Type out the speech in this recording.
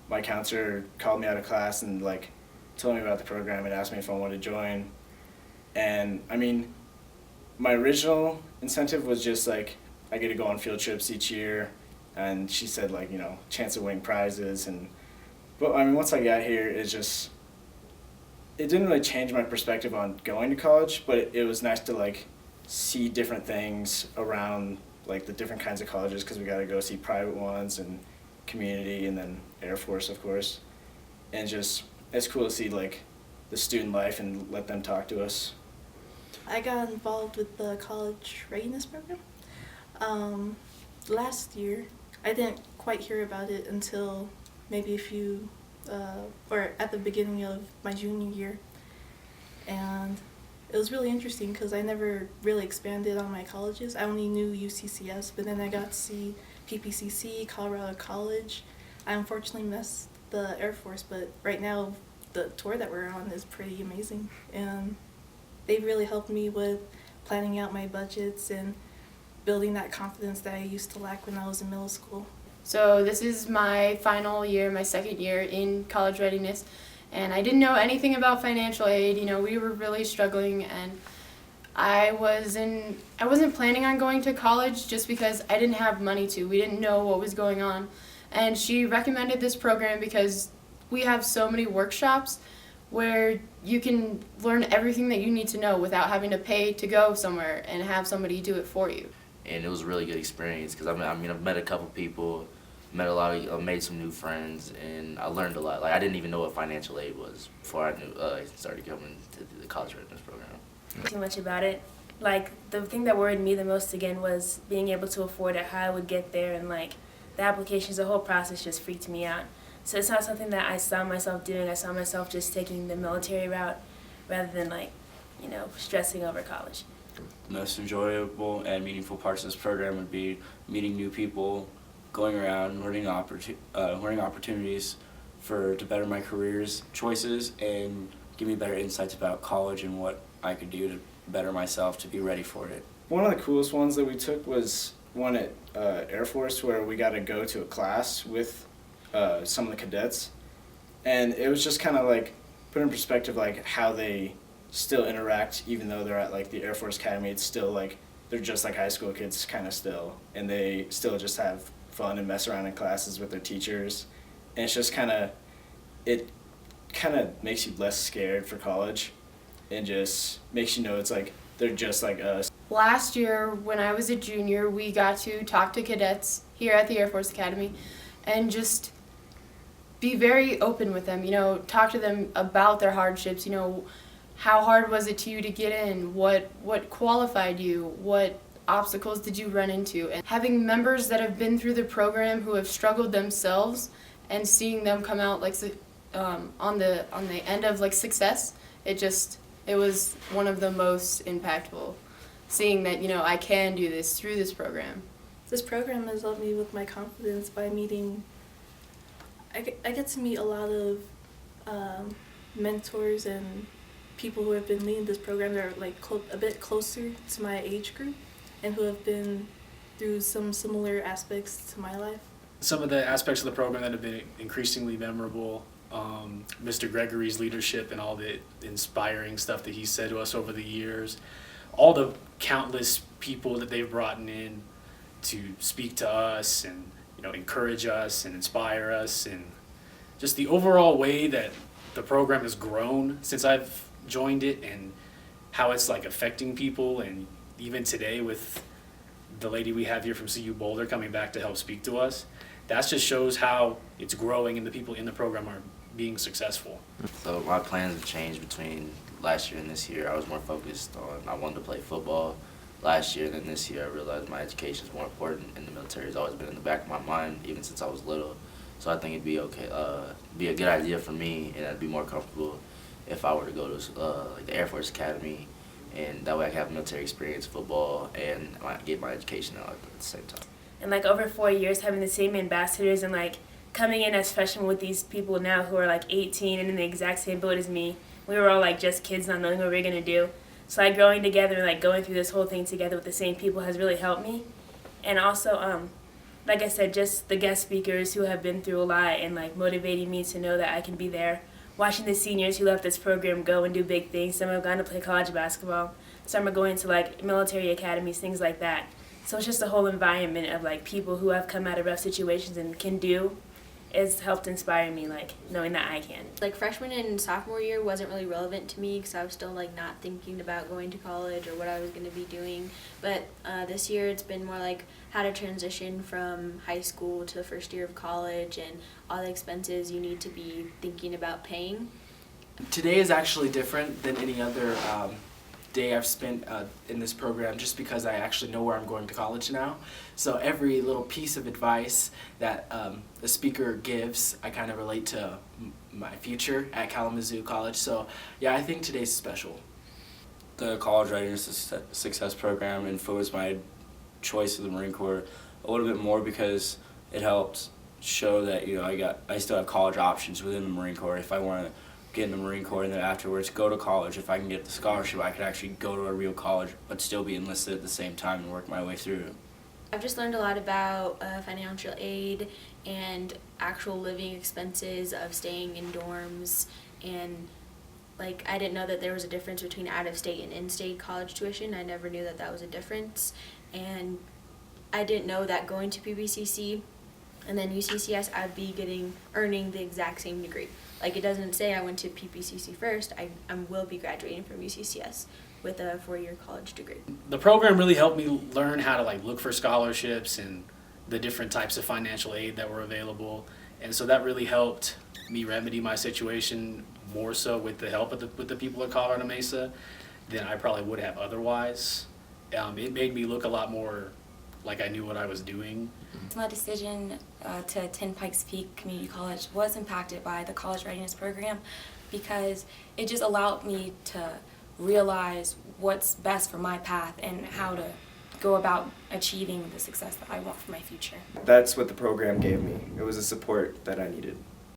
my counselor called me out of class and like told me about the program and asked me if I wanted to join. And I mean, my original incentive was just like I get to go on field trips each year, and she said like chance of winning prizes but I mean once I got here it didn't really change my perspective on going to college, but it was nice to like see different things around like the different kinds of colleges because we got to go see private ones and community and then Air Force of course, and just it's cool to see like the student life and let them talk to us. I got involved with the college readiness program. Last year, I didn't quite hear about it until maybe or at the beginning of my junior year. And it was really interesting because I never really expanded on my colleges. I only knew UCCS, but then I got to see PPCC, Colorado College. I unfortunately missed the Air Force, but right now the tour that we're on is pretty amazing. And they really helped me with planning out my budgets and building that confidence that I used to lack when I was in middle school. So this is my final year, my second year in college readiness, and I didn't know anything about financial aid. We were really struggling, and I wasn't planning on going to college just because I didn't have money to. We didn't know what was going on, and she recommended this program because we have so many workshops where you can learn everything that you need to know without having to pay to go somewhere and have somebody do it for you. And it was a really good experience because I've met a couple people, made some new friends, and I learned a lot. Like I didn't even know what financial aid was before I started coming to the college readiness program. Too much about it. Like the thing that worried me the most again was being able to afford it, how I would get there, and like the applications, the whole process just freaked me out. So it's not something that I saw myself doing. I saw myself just taking the military route rather than stressing over college. The most enjoyable and meaningful parts of this program would be meeting new people, going around, learning opportunities to better my career's choices and give me better insights about college and what I could do to better myself to be ready for it. One of the coolest ones that we took was one at Air Force where we got to go to a class with some of the cadets, and it was just kind of like put in perspective like how they still interact even though they're at like the Air Force Academy. It's still like they're just like high school kids kind of still, and they still just have fun and mess around in classes with their teachers, and it's just it kind of makes you less scared for college and just makes you know it's like they're just like us. Last year, when I was a junior, we got to talk to cadets here at the Air Force Academy and just be very open with them, talk to them about their hardships, how hard was it to you to get in, what qualified you, what obstacles did you run into, and having members that have been through the program who have struggled themselves and seeing them come out like on the end of like success, it was one of the most impactful, seeing that I can do this through this program. This program has helped me with my confidence by meeting, I get to meet a lot of mentors and people who have been leading this program that are like a bit closer to my age group and who have been through some similar aspects to my life. Some of the aspects of the program that have been increasingly memorable, Mr. Gregory's leadership and all the inspiring stuff that he said to us over the years, all the countless people that they've brought in to speak to us and encourage us and inspire us, and just the overall way that the program has grown since I've joined it and how it's like affecting people. And even today with the lady we have here from CU Boulder coming back to help speak to us, that just shows how it's growing and the people in the program are being successful. So my plans have changed between last year and this year. I was more focused on, I wanted to play football last year, and then this year I realized my education is more important, and the military has always been in the back of my mind even since I was little. So I think it'd be be a good idea for me, and I'd be more comfortable if I were to go to like the Air Force Academy, and that way I can have military experience, football, and get my education out at the same time. And like over 4 years having the same ambassadors and like coming in as freshmen with these people now who are like 18 and in the exact same boat as me. We were all like just kids not knowing what we were gonna do. So like growing together and like going through this whole thing together with the same people has really helped me. And also like I said, just the guest speakers who have been through a lot and like motivating me to know that I can be there. Watching the seniors who left this program go and do big things. Some have gone to play college basketball. Some are going to like military academies, things like that. So it's just the whole environment of like people who have come out of rough situations and can do. It's helped inspire me, like knowing that I can. Like freshman and sophomore year wasn't really relevant to me because I was still like not thinking about going to college or what I was going to be doing. But this year it's been more like how to transition from high school to the first year of college and all the expenses you need to be thinking about paying. Today is actually different than any other day I've spent in this program, just because I actually know where I'm going to college now. So every little piece of advice that the speaker gives, I kind of relate to my future at Kalamazoo College. So yeah, I think today's special. The College Readiness Success Program influenced my choice of the Marine Corps a little bit more because it helped show that I still have college options within the Marine Corps. If I want to get in the Marine Corps and then afterwards go to college, if I can get the scholarship, I could actually go to a real college but still be enlisted at the same time and work my way through it. I've just learned a lot about financial aid and actual living expenses of staying in dorms, and like I didn't know that there was a difference between out-of-state and in-state college tuition. I never knew that that was a difference, and I didn't know that going to PBCC and then UCCS I'd be earning the exact same degree. Like it doesn't say I went to PBCC first. I will be graduating from UCCS with a 4-year college degree. The program really helped me learn how to like look for scholarships and the different types of financial aid that were available, and so that really helped me remedy my situation more so with the help of the people at Colorado Mesa than I probably would have otherwise. It made me look a lot more like I knew what I was doing. My decision to attend Pikes Peak Community College was impacted by the College Readiness Program because it just allowed me to realize what's best for my path and how to go about achieving the success that I want for my future. That's what the program gave me. It was a support that I needed.